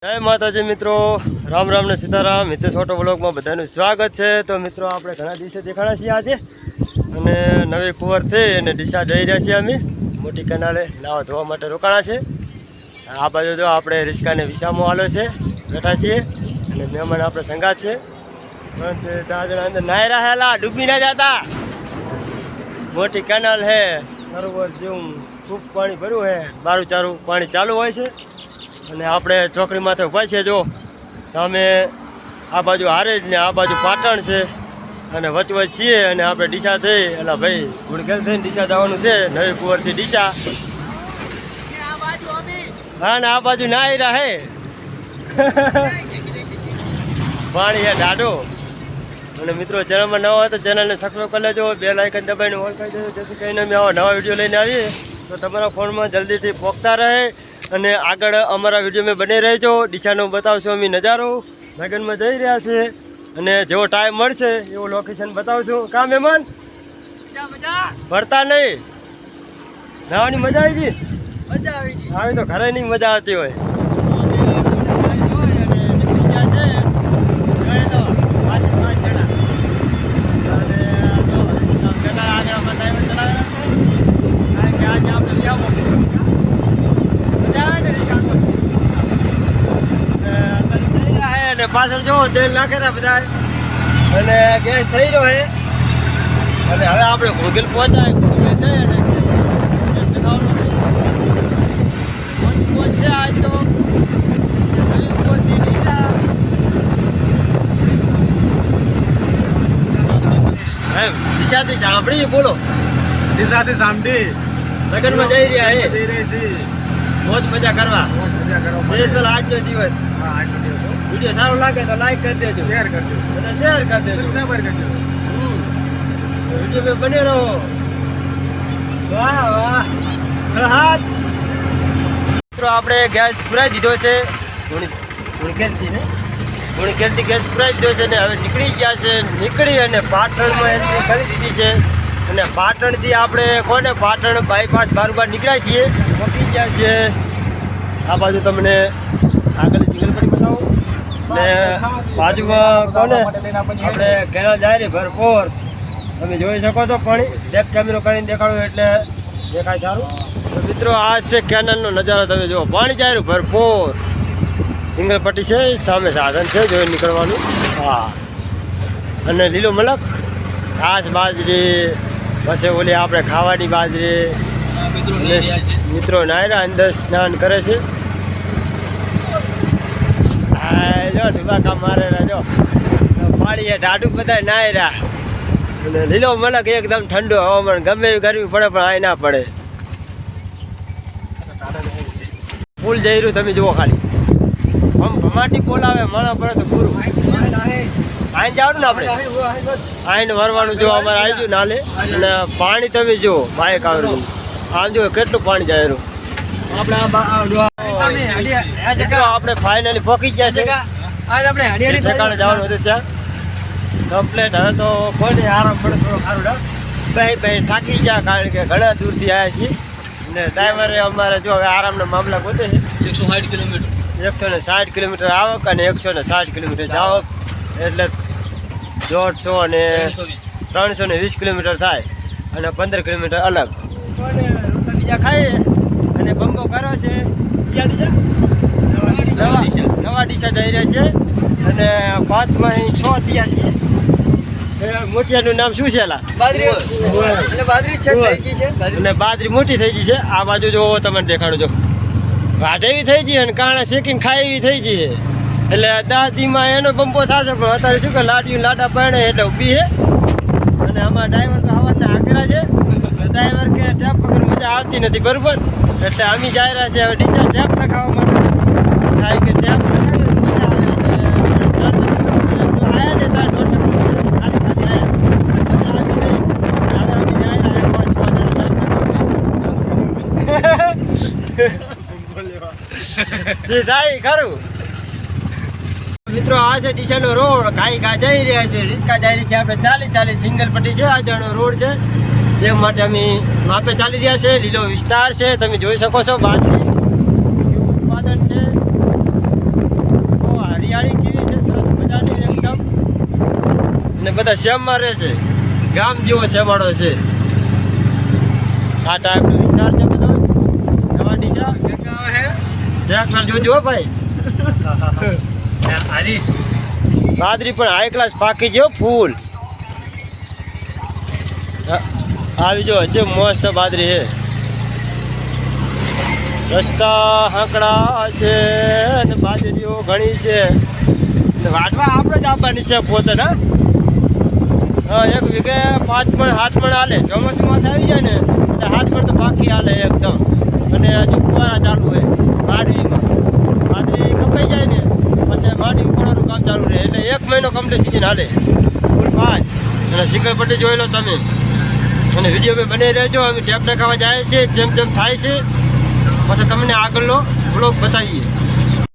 જય માતાજી મિત્રો, રામ રામ ને સીતારામ. હિતેશ ઓટો બ્લોગમાં બધાનું સ્વાગત છે. તો મિત્રો આપણે ઘણા દિવસે દેખાડા છીએ આજે, અને નવી કુંવર થઈ અને ડીસા જઈ રહ્યા છીએ. અમે મોટી કેનાલે નાવા ધોવા માટે રોકાણા છે. આ બાજુ જો આપણે રિસ્કાને વિસામો આવ્યો છે, બેઠા છીએ, અને મહેમાન આપણે સંગાત છે. પરંતુ 4 જણા અંદર નાહી રહેલા, ડૂબી ના જતા. મોટી કેનાલ છે, સરોવર જેવું ખૂબ પાણી ભર્યું છે, બારું ચારું પાણી ચાલુ હોય છે. અને આપણે ચોકડી માથે ઉભા છીએ. જો સામે આ બાજુ હારેજ ને આ બાજુ પાટણ છે, અને વચવચ છીએ. અને આપણે ડીસા થઈ એટલે ભાઈ ગુણગેલ થઈને ડીસા જવાનું છે, નવી કુંવરથી ડીસા. હા ને આ બાજુ નાહી રહે પાણી છે ડાઢો. અને મિત્રો ચેનલમાં નવા હોય તો ચેનલને સબસ્ક્રાઈબ કરી લેજો, બેલ આઇકન દબાઈને ઓલ કરી દેજો, જેથી કરીને અમે આવા નવા વિડીયો લઈને આવીએ તો તમારા ફોનમાં જલ્દીથી પહોંચતા રહે. અને આગળ અમારા વિડીયો મેં બની રહેજો. ડીસાનો બતાવશું અમે નજારો. લગ્નમાં જઈ રહ્યા છે, અને જેવો ટાઈમ મળશે એવું લોકેશન બતાવશું. કા મહેમાન ભરતા નહીં, નાવાની મજા આવી ગઈ? આવી તો ઘરે નહીં મજા આવતી હોય. પાછળ જો તેલ નાખેલા બધા, અને ગેસ થઈ રહ્યો છે. અને હવે આપણે ઘોઘેલ પહોંચાય, ઘોઘેલ જઈ અને પહોંચ્યા આજ તો ડીસાથી સાંભળી બોલો, ડીસાથી સાંભળી લગ્નમાં જઈ રહ્યા છે, જઈ રહી છે. મોજ મજા કરવા. સ્પેશિયલ આજનો દિવસ. હા, આજનો દિવસ વિડીયો સારો લાગે તો લાઈક કરી દેજો, શેર કરજો અને શેર કરી દેજો, સબસ્ક્રાઇબ કરજો. વિડીયો મેં બને રહો. વાહ વાહ. મિત્રો આપણે ગેસ પુરાઈ દીધો છે, ગુણકેલથી ગેસ પુરાઈ દીધો છે. ને હવે નીકળી ગયા છે. નીકળી અને પાટણમાં એન્ટ્રી કરી દીધી છે. અને પાટણથી આપણે કોને પાટણ બાયપાસ બારોબાર નીકળ્યા છીએ, પહોંચી ગયા છીએ. આ બાજુ તમને આગળ સિંગલ પડી બતાવો. ને બાજુમાં કોને આપણે કેનાલ જાય ને ભરપૂર તમે જોઈ શકો છો. પાણી બેક કેમેરો કરીને દેખાડું એટલે દેખાય સારું. તો મિત્રો આ છે કેનાલનો નજારો, તમે જુઓ. પાણી જાય ભરપૂર, સિંગલ પટ્ટી છે, સામે સાધન છે જોઈ નીકળવાનું. હા, અને લીલો મલક, ઘાસ, બાજરી, પછી ઓલી આપણે ખાવાની બાજરી. મિત્રો નાયરા અંદર સ્નાન કરે છે. જો ઢુબાકા મારેલા, જો પાણી ઢાઢું બધા નાયરા. અને લીલો મલક, એકદમ ઠંડુ હવામાન. ગમે એવી ગરમી પડે પણ અહીં ના પડે. ફૂલ જઈ રહ્યું તમે જુઓ ખાલી. ભમાટી બોલાવે માણા પડે તો પૂરું. અહીં જવાનું ને આપણે, આઈને વરવાનું જો અમારે આવી ગયું નાલે. અને પાણી તમે જુઓ, બાઇક આવેલું આમ જો કેટલું પાણી જાય રહ્યું. આપણે ફાઇનલી પહોંચી ગયા છે. ઠેકાણે જવાનું હતું ત્યાં કમ્પ્લેટ. હવે તો કોને આરામ પડે થોડો સારું ના ભાઈ થાકી ગયા, કારણ કે ઘણા દૂરથી આવ્યા છીએ. અને ડ્રાઈવરે અમારે જો હવે આરામના મામલા ગોતે છે. 160 કિલોમીટર આવક અને 160 કિલોમીટર જાવક, એટલે 150 અને 320 કિલોમીટર થાય. અને 15 કિલોમીટર અલગ. બીજા ખાઈએ અને બંગો કરો છે. નવા ડીસા જઈ રહ્યા છે. અને 5માં 6 થયા છીએ. મોટિયાનું નામ શું છે? અને બાજરી મોટી થઈ ગઈ છે. આ બાજુ જો તમને દેખાડો, જો વાટ એવી થઈ ગઈ અને કાણા શેકીને ખાય એવી થઈ ગઈ છે. એટલે દાદીમાં એનો બંપો થશે. પણ અત્યારે શું કે લાડિયું લાડા પડે એટલે ઊભી છે. અને આમાં ડ્રાઈવર તો આવવાના હાકેરા છે. ડ્રાઈવર કે ટેપ વગર મજા આવતી નથી, બરોબર. એટલે અમે જઈ રહ્યા છીએ હવે ડીસા ટેપ લખાવવા માટે. કારણ કે ટેપ લખાવી મજા આવે. આવ્યા ને ત્યાં 150 કિલોમીટર ખાલી આવ્યા, મજા આવી નહીં. હવે અમે જઈ રહ્યા 5-6 જણા થાય ખરું. મિત્રો આ છે ડીસાનો રોડ. કાંઈ જઈ રહ્યા છે, રિક્ષા જઈ રહી છે. આપણે 40 સિંગલ પટ્ટી છે. આ જણો રોડ છે, તે માટે અમે માપે ચાલી રહ્યા છે. લીલો વિસ્તાર છે, તમે જોઈ શકો છો. બાજરી ઉત્પાદન છે. ને બધા શેમમાં રહે છે, ગામ જેવો શેમાડો છે. આ ટાઈપનો વિસ્તાર છે બધો. નવા ડીસા ટ્રેક્ટર જોજો હો ભાઈ. બાજરી પણ હાઈ ક્લાસ પાકી છે હો, ફૂલ. આવી જો હજુ મસ્ત બાજરી છે. રસ્તા હાંકડા છે અને બાજરીઓ ઘણી છે. ને વાટવા આપણે જ આપવાની છે પોતે. હા, એક વીઘે 5 મણ 7 મણ હાલે. ચોમાસુમાં આવી જાય ને એટલે 7 મણ તો પાકી હાલે એકદમ. અને હજુ ફુવારા ચાલુ હોય માંડવીમાં. બાજરી કપાઈ જાય ને પછી માંડવી ઉપાડવાનું કામ ચાલુ રહે. એટલે 1 મહિનો કમ્પ્લીટ સિઝન હાલે ફૂલ પાસ. અને સિકલપટ્ટી જોઈ લો તમે. અને વિડીયો બને રહેજો. અમે ટેપ નાખાવા જાય છે, જેમ થાય છે પછી તમને આગળનો બ્લોગ બતાવીએ.